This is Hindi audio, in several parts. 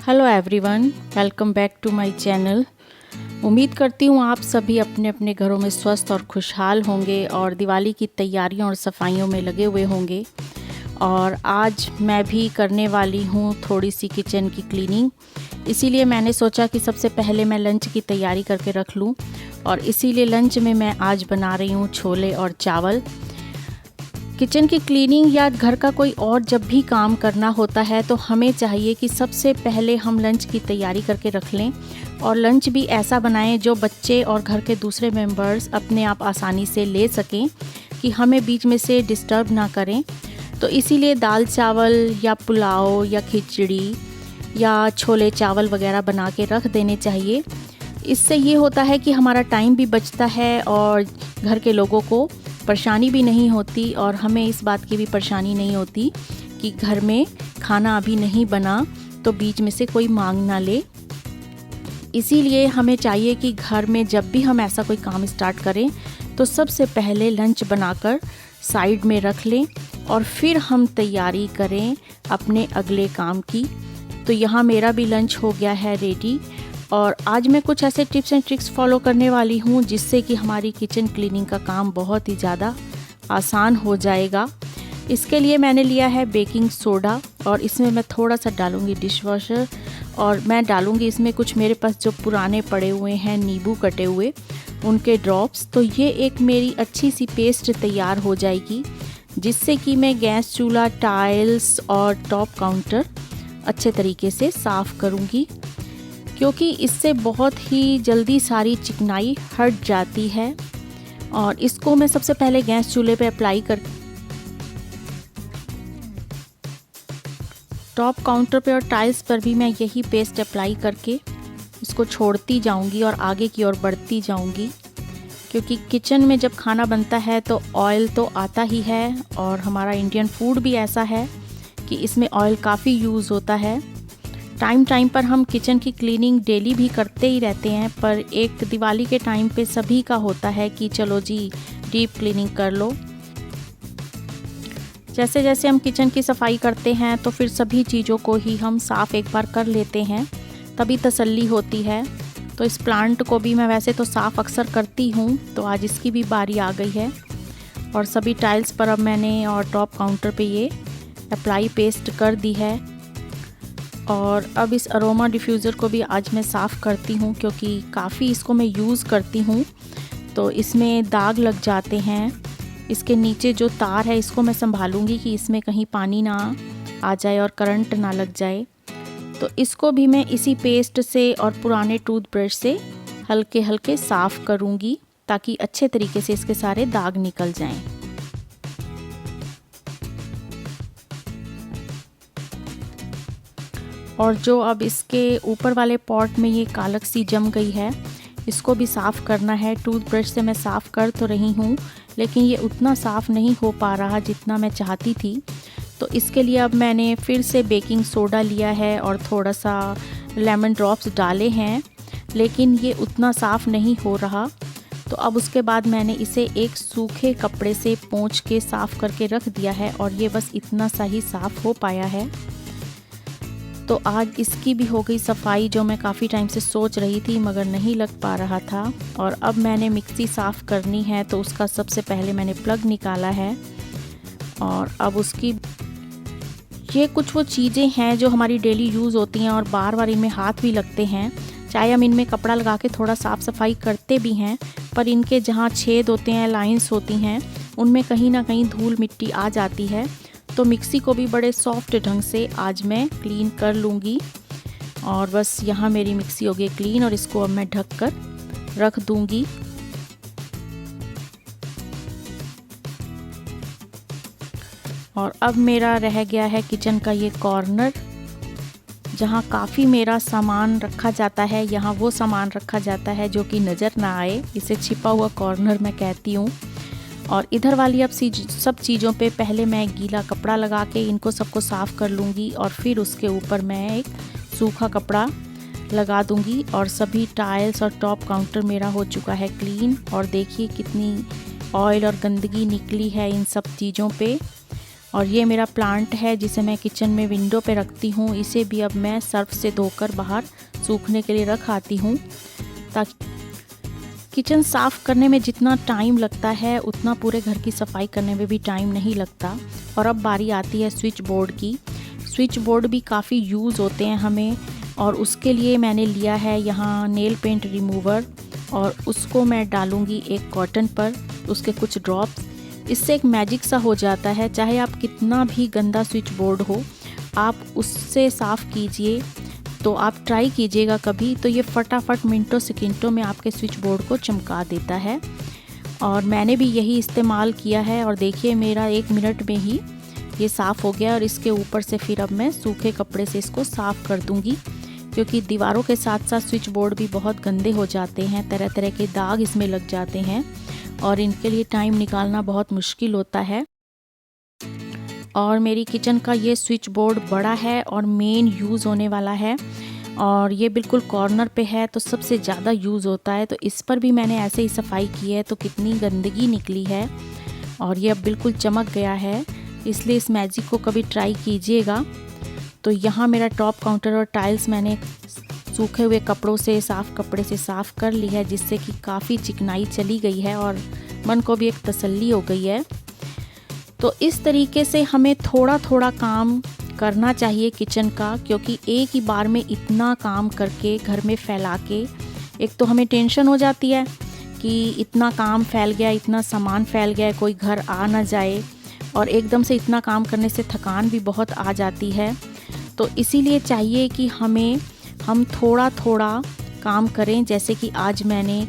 Hello everyone, welcome back to my channel. उम्मीद करती हूँ आप सभी अपने अपने घरों में स्वस्थ और खुशहाल होंगे और दिवाली की तैयारियों और सफाइयों में लगे हुए होंगे। और आज मैं भी करने वाली हूँ थोड़ी सी किचन की क्लीनिंग, इसीलिए मैंने सोचा कि सबसे पहले मैं लंच की तैयारी करके रख लूँ। और इसीलिए लंच में मैं आज बना रही हूँ छोले और चावल। किचन की क्लीनिंग या घर का कोई और जब भी काम करना होता है तो हमें चाहिए कि सबसे पहले हम लंच की तैयारी करके रख लें और लंच भी ऐसा बनाएं जो बच्चे और घर के दूसरे मेंबर्स अपने आप आसानी से ले सकें, कि हमें बीच में से डिस्टर्ब ना करें। तो इसीलिए दाल चावल या पुलाव या खिचड़ी या छोले चावल वगैरह बना के रख देने चाहिए। इससे ये होता है कि हमारा टाइम भी बचता है और घर के लोगों को परेशानी भी नहीं होती, और हमें इस बात की भी परेशानी नहीं होती कि घर में खाना अभी नहीं बना तो बीच में से कोई मांग ना ले। इसीलिए हमें चाहिए कि घर में जब भी हम ऐसा कोई काम स्टार्ट करें तो सबसे पहले लंच बनाकर साइड में रख लें और फिर हम तैयारी करें अपने अगले काम की। तो यहाँ मेरा भी लंच हो गया है रेडी, और आज मैं कुछ ऐसे टिप्स एंड ट्रिक्स फॉलो करने वाली हूँ जिससे कि हमारी किचन क्लीनिंग का काम बहुत ही ज़्यादा आसान हो जाएगा। इसके लिए मैंने लिया है बेकिंग सोडा, और इसमें मैं थोड़ा सा डालूँगी डिश वॉशर, और मैं डालूँगी इसमें कुछ मेरे पास जो पुराने पड़े हुए हैं नींबू कटे हुए उनके ड्रॉप्स। तो ये एक मेरी अच्छी सी पेस्ट तैयार हो जाएगी, जिससे कि मैं गैस चूल्हा, टाइल्स और टॉप काउंटर अच्छे तरीके से साफ़ करूँगी, क्योंकि इससे बहुत ही जल्दी सारी चिकनाई हट जाती है। और इसको मैं सबसे पहले गैस चूल्हे पे अप्लाई कर टॉप काउंटर पे और टाइल्स पर भी मैं यही पेस्ट अप्लाई करके इसको छोड़ती जाऊंगी और आगे की ओर बढ़ती जाऊंगी, क्योंकि किचन में जब खाना बनता है तो ऑयल तो आता ही है, और हमारा इंडियन फूड भी ऐसा है कि इसमें ऑयल काफ़ी यूज़ होता है। टाइम टाइम पर हम किचन की क्लीनिंग डेली भी करते ही रहते हैं, पर एक दिवाली के टाइम पे सभी का होता है कि चलो जी डीप क्लीनिंग कर लो। जैसे जैसे हम किचन की सफाई करते हैं तो फिर सभी चीज़ों को ही हम साफ़ एक बार कर लेते हैं, तभी तसल्ली होती है। तो इस प्लांट को भी मैं वैसे तो साफ़ अक्सर करती हूँ, तो आज इसकी भी बारी आ गई है। और सभी टाइल्स पर अब मैंने और टॉप काउंटर पे ये अप्लाई पेस्ट कर दी है। और अब इस अरोमा डिफ्यूज़र को भी आज मैं साफ़ करती हूँ, क्योंकि काफ़ी इसको मैं यूज़ करती हूँ तो इसमें दाग लग जाते हैं। इसके नीचे जो तार है इसको मैं संभालूंगी कि इसमें कहीं पानी ना आ जाए और करंट ना लग जाए। तो इसको भी मैं इसी पेस्ट से और पुराने टूथब्रश से हल्के हल्के साफ़ करूँगी, ताकि अच्छे तरीके से इसके सारे दाग निकल जाएं। और जो अब इसके ऊपर वाले पॉट में ये कालक सी जम गई है, इसको भी साफ़ करना है। टूथब्रश से मैं साफ़ कर तो रही हूँ, लेकिन ये उतना साफ़ नहीं हो पा रहा जितना मैं चाहती थी। तो इसके लिए अब मैंने फिर से बेकिंग सोडा लिया है और थोड़ा सा लेमन ड्रॉप्स डाले हैं, लेकिन ये उतना साफ़ नहीं हो रहा। तो अब उसके बाद मैंने इसे एक सूखे कपड़े से पोंछ के साफ़ करके रख दिया है, और ये बस इतना सा ही साफ़ हो पाया है। तो आज इसकी भी हो गई सफाई, जो मैं काफ़ी टाइम से सोच रही थी मगर नहीं लग पा रहा था। और अब मैंने मिक्सी साफ़ करनी है, तो उसका सबसे पहले मैंने प्लग निकाला है। और अब उसकी ये कुछ वो चीज़ें हैं जो हमारी डेली यूज़ होती हैं और बार बार इनमें हाथ भी लगते हैं। चाहे हम इनमें कपड़ा लगा के थोड़ा साफ़ सफाई करते भी हैं, पर इनके जहाँ छेद होते हैं, लाइंस होती हैं, उनमें कहीं ना कहीं धूल मिट्टी आ जाती है। तो मिक्सी को भी बड़े सॉफ्ट ढंग से आज मैं क्लीन कर लूँगी। और बस यहाँ मेरी मिक्सी हो गई क्लीन, और इसको अब मैं ढक कर रख दूँगी। और अब मेरा रह गया है किचन का ये कॉर्नर, जहाँ काफ़ी मेरा सामान रखा जाता है। यहाँ वो सामान रखा जाता है जो कि नज़र ना आए, इसे छिपा हुआ कॉर्नर मैं कहती हूँ। और इधर वाली अब सब चीज़ों पे पहले मैं गीला कपड़ा लगा के इनको सबको साफ़ कर लूँगी, और फिर उसके ऊपर मैं एक सूखा कपड़ा लगा दूँगी। और सभी टाइल्स और टॉप काउंटर मेरा हो चुका है क्लीन। और देखिए कितनी ऑयल और गंदगी निकली है इन सब चीज़ों पे। और ये मेरा प्लांट है जिसे मैं किचन में विंडो पे रखती हूँ। इसे भी अब मैं सर्फ से धोकर बाहर सूखने के लिए रख आती हूँ, ताकि किचन साफ़ करने में जितना टाइम लगता है उतना पूरे घर की सफाई करने में भी टाइम नहीं लगता। और अब बारी आती है स्विच बोर्ड की। स्विच बोर्ड भी काफ़ी यूज़ होते हैं हमें, और उसके लिए मैंने लिया है यहाँ नेल पेंट रिमूवर, और उसको मैं डालूँगी एक कॉटन पर, उसके कुछ ड्रॉप्स। इससे एक मैजिक सा हो जाता है। चाहे आप कितना भी गंदा स्विच बोर्ड हो, आप उससे साफ़ कीजिए, तो आप ट्राई कीजिएगा कभी, तो ये फटाफट मिनटों सेकंडों में आपके स्विच बोर्ड को चमका देता है। और मैंने भी यही इस्तेमाल किया है, और देखिए मेरा 1 मिनट में ही ये साफ़ हो गया। और इसके ऊपर से फिर अब मैं सूखे कपड़े से इसको साफ़ कर दूँगी, क्योंकि दीवारों के साथ साथ स्विच बोर्ड भी बहुत गंदे हो जाते हैं, तरह तरह के दाग इसमें लग जाते हैं, और इनके लिए टाइम निकालना बहुत मुश्किल होता है। और मेरी किचन का ये स्विच बोर्ड बड़ा है और मेन यूज़ होने वाला है, और ये बिल्कुल कॉर्नर पे है, तो सबसे ज़्यादा यूज़ होता है। तो इस पर भी मैंने ऐसे ही सफाई की है, तो कितनी गंदगी निकली है, और ये अब बिल्कुल चमक गया है। इसलिए इस मैजिक को कभी ट्राई कीजिएगा। तो यहाँ मेरा टॉप काउंटर और टाइल्स मैंने सूखे हुए कपड़ों से, साफ़ कपड़े से साफ़ कर ली है, जिससे कि काफ़ी चिकनाई चली गई है और मन को भी एक तसल्ली हो गई है। तो इस तरीके से हमें थोड़ा थोड़ा काम करना चाहिए किचन का, क्योंकि एक ही बार में इतना काम करके घर में फैला के, एक तो हमें टेंशन हो जाती है कि इतना काम फैल गया, इतना सामान फैल गया, कोई घर आ ना जाए, और एकदम से इतना काम करने से थकान भी बहुत आ जाती है। तो इसीलिए चाहिए कि हम थोड़ा थोड़ा काम करें। जैसे कि आज मैंने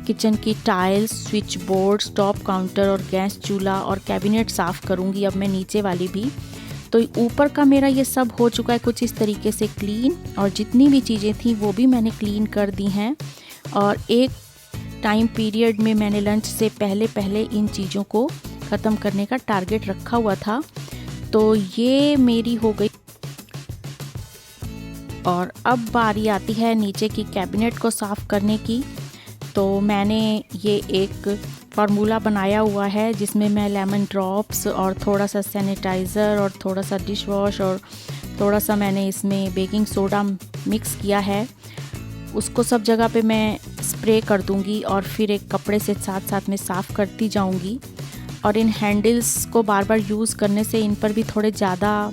किचन की tiles, switch boards, top counter और गैस चूल्हा और कैबिनेट साफ़ करूंगी अब मैं नीचे वाली भी। तो ऊपर का मेरा ये सब हो चुका है कुछ इस तरीके से क्लीन, और जितनी भी चीज़ें थी वो भी मैंने क्लीन कर दी हैं। और एक टाइम पीरियड में मैंने लंच से पहले इन चीज़ों को ख़त्म करने का टारगेट रखा हुआ था। तो ये मेरी हो गई। और अब बारी आती है नीचे की कैबिनेट को साफ़ करने की। तो मैंने ये एक फार्मूला बनाया हुआ है, जिसमें मैं लेमन ड्रॉप्स और थोड़ा सा सैनिटाइज़र और थोड़ा सा डिश वॉश और थोड़ा सा मैंने इसमें बेकिंग सोडा मिक्स किया है। उसको सब जगह पे मैं स्प्रे कर दूंगी, और फिर एक कपड़े से साथ साथ में साफ़ करती जाऊंगी। और इन हैंडल्स को बार बार यूज़ करने से इन पर भी थोड़े ज़्यादा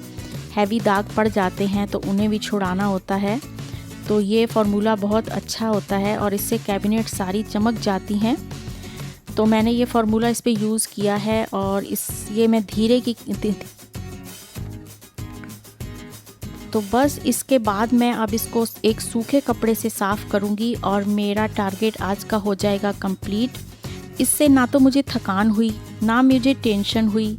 हैवी दाग पड़ जाते हैं, तो उन्हें भी छुड़ाना होता है। तो ये फार्मूला बहुत अच्छा होता है, और इससे कैबिनेट सारी चमक जाती हैं। तो मैंने ये फार्मूला इस पे यूज़ किया है, और ये मैं धीरे की तो बस इसके बाद मैं अब इसको एक सूखे कपड़े से साफ़ करूँगी, और मेरा टारगेट आज का हो जाएगा कंप्लीट। इससे ना तो मुझे थकान हुई, ना मुझे टेंशन हुई,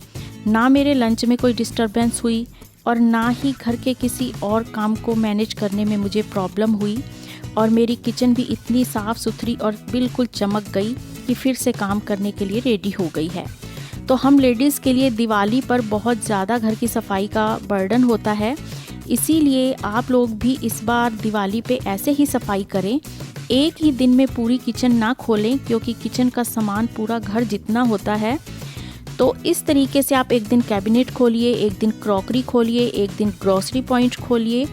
ना मेरे लंच में कोई डिस्टर्बेंस हुई, और ना ही घर के किसी और काम को मैनेज करने में मुझे प्रॉब्लम हुई। और मेरी किचन भी इतनी साफ़ सुथरी और बिल्कुल चमक गई कि फिर से काम करने के लिए रेडी हो गई है। तो हम लेडीज़ के लिए दिवाली पर बहुत ज़्यादा घर की सफाई का बर्डन होता है, इसीलिए आप लोग भी इस बार दिवाली पे ऐसे ही सफाई करें। एक ही दिन में पूरी किचन ना खोलें, क्योंकि किचन का सामान पूरा घर जितना होता है। तो इस तरीके से आप एक दिन कैबिनेट खोलिए, एक दिन क्रॉकरी खोलिए, एक दिन ग्रॉसरी पॉइंट खोलिए,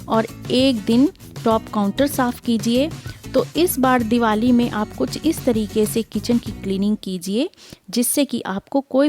और एक दिन टॉप काउंटर साफ़ कीजिए। तो इस बार दिवाली में आप कुछ इस तरीके से किचन की क्लीनिंग कीजिए, जिससे कि आपको कोई